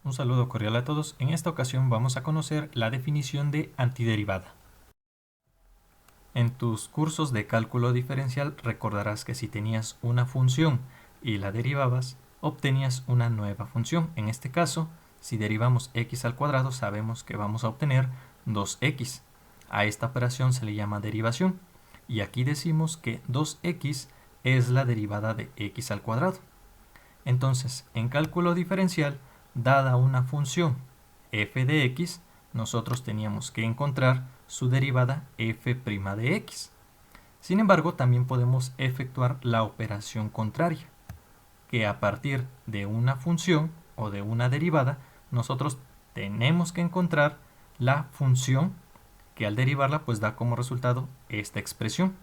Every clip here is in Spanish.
Un saludo cordial a todos. En esta ocasión vamos a conocer la definición de antiderivada. En tus cursos de cálculo diferencial recordarás que si tenías una función y la derivabas, obtenías una nueva función. En este caso, si derivamos x al cuadrado, sabemos que vamos a obtener 2x. A esta operación se le llama derivación. Y aquí decimos que 2x es la derivada de x al cuadrado. Entonces, en cálculo diferencial, dada una función f de x, nosotros teníamos que encontrar su derivada f' de x. Sin embargo, también podemos efectuar la operación contraria, que a partir de una función o de una derivada, nosotros tenemos que encontrar la función que al derivarla pues da como resultado esta expresión.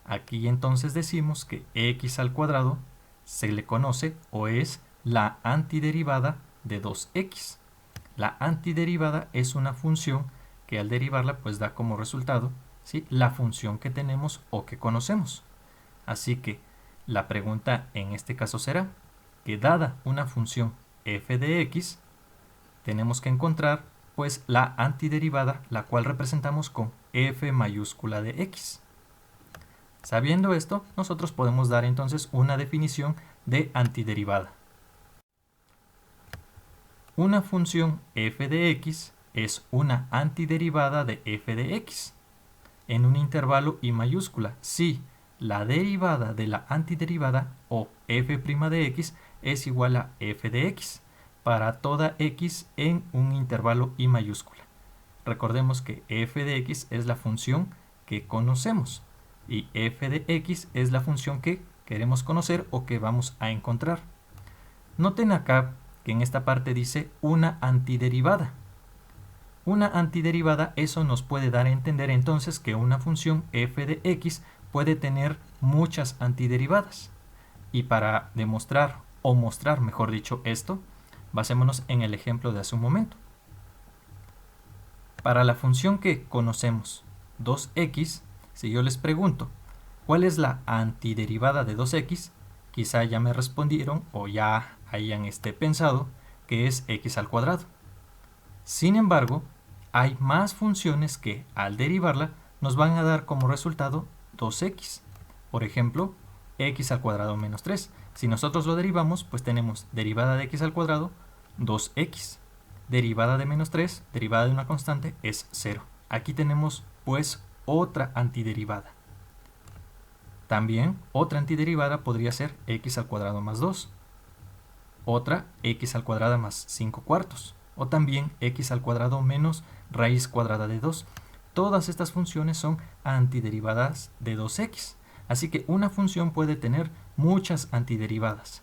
Aquí entonces decimos que x al cuadrado se le conoce o es la antiderivada de 2x. La antiderivada es una función que al derivarla pues da como resultado, ¿sí?, la función que tenemos o que conocemos. Así que la pregunta en este caso será que dada una función f de x, tenemos que encontrar pues la antiderivada, la cual representamos con f mayúscula de x. Sabiendo esto, nosotros podemos dar entonces una definición de antiderivada. Una función f de x es una antiderivada de f de x en un intervalo I mayúscula si la derivada de la antiderivada o f' de x es igual a f de x para toda x en un intervalo I mayúscula. Recordemos que f de x es la función que conocemos y f de x es la función que queremos conocer o que vamos a encontrar. Noten acá que en esta parte dice una antiderivada. Una antiderivada, eso nos puede dar a entender entonces que una función f de x puede tener muchas antiderivadas. Y para demostrar o mostrar, mejor dicho, esto, basémonos en el ejemplo de hace un momento. Para la función que conocemos, 2x, si yo les pregunto, ¿cuál es la antiderivada de 2x? Quizá ya me respondieron o ya hayan pensado que es x al cuadrado. Sin embargo, hay más funciones que al derivarla nos van a dar como resultado 2x. Por ejemplo, x al cuadrado menos 3. Si nosotros lo derivamos, pues tenemos derivada de x al cuadrado 2x. Derivada de menos 3, derivada de una constante, es 0. Aquí tenemos pues otra antiderivada. También otra antiderivada podría ser x al cuadrado más 2. Otra, x al cuadrado más 5 cuartos. O también x al cuadrado menos raíz cuadrada de 2. Todas estas funciones son antiderivadas de 2x. Así que una función puede tener muchas antiderivadas.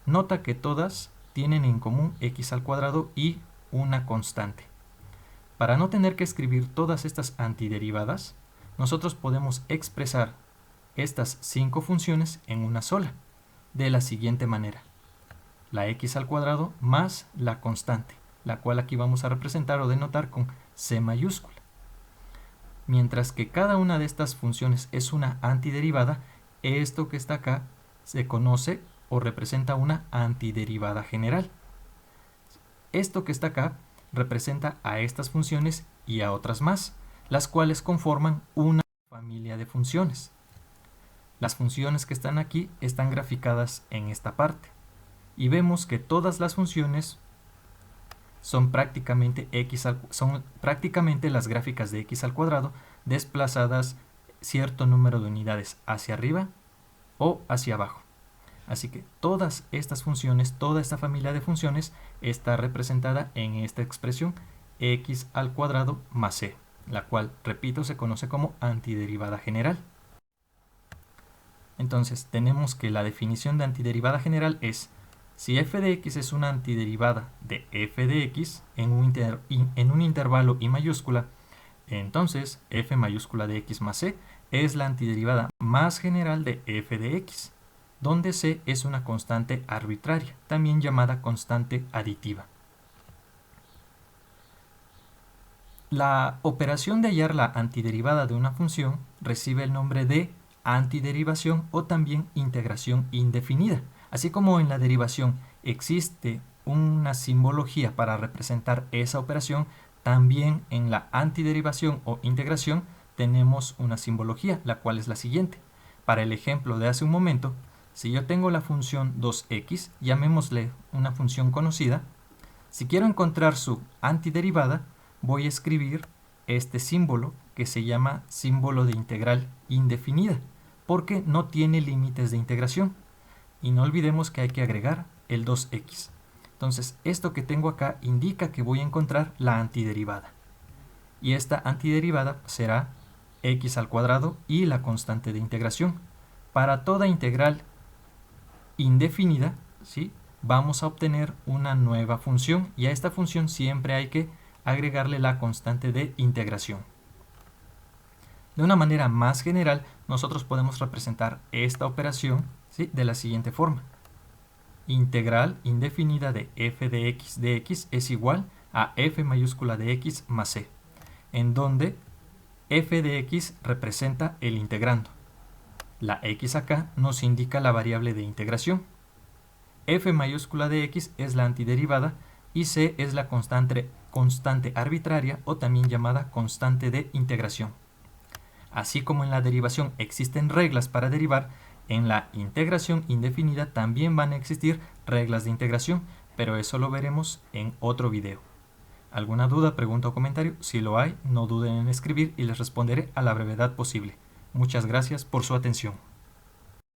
Nota que todas tienen en común x al cuadrado y una constante. Para no tener que escribir todas estas antiderivadas, nosotros podemos expresar estas 5 funciones en una sola, de la siguiente manera. La x al cuadrado más la constante, la cual aquí vamos a representar o denotar con c mayúscula. Mientras que cada una de estas funciones es una antiderivada, esto que está acá se conoce o representa una antiderivada general. Esto que está acá representa a estas funciones y a otras más, las cuales conforman una familia de funciones. Las funciones que están aquí están graficadas en esta parte. Y vemos que todas las funciones son prácticamente las gráficas de x al cuadrado desplazadas cierto número de unidades hacia arriba o hacia abajo. Así que todas estas funciones, toda esta familia de funciones está representada en esta expresión x al cuadrado más c, la cual, repito, se conoce como antiderivada general. Entonces tenemos que la definición de antiderivada general es: si f de x es una antiderivada de f de x en un intervalo I mayúscula, entonces f mayúscula de x más c es la antiderivada más general de f de x, donde c es una constante arbitraria, también llamada constante aditiva. La operación de hallar la antiderivada de una función recibe el nombre de antiderivación o también integración indefinida. Así como en la derivación existe una simbología para representar esa operación, también en la antiderivación o integración tenemos una simbología, la cual es la siguiente. Para el ejemplo de hace un momento, si yo tengo la función 2x, llamémosle una función conocida, si quiero encontrar su antiderivada, voy a escribir este símbolo que se llama símbolo de integral indefinida, porque no tiene límites de integración. Y no olvidemos que hay que agregar el 2x. Entonces, esto que tengo acá indica que voy a encontrar la antiderivada. Y esta antiderivada será x al cuadrado y la constante de integración. Para toda integral indefinida, ¿sí?, vamos a obtener una nueva función, y a esta función siempre hay que agregarle la constante de integración. De una manera más general, nosotros podemos representar esta operación, ¿sí?, de la siguiente forma. Integral indefinida de f de x es igual a f mayúscula de x más c, en donde f de x representa el integrando. La x acá nos indica la variable de integración. F mayúscula de x es la antiderivada y c es la constante arbitraria, o también llamada constante de integración. Así como en la derivación existen reglas para derivar, en la integración indefinida también van a existir reglas de integración, pero eso lo veremos en otro video. ¿Alguna duda, pregunta o comentario? Si lo hay, no duden en escribir y les responderé a la brevedad posible. Muchas gracias por su atención.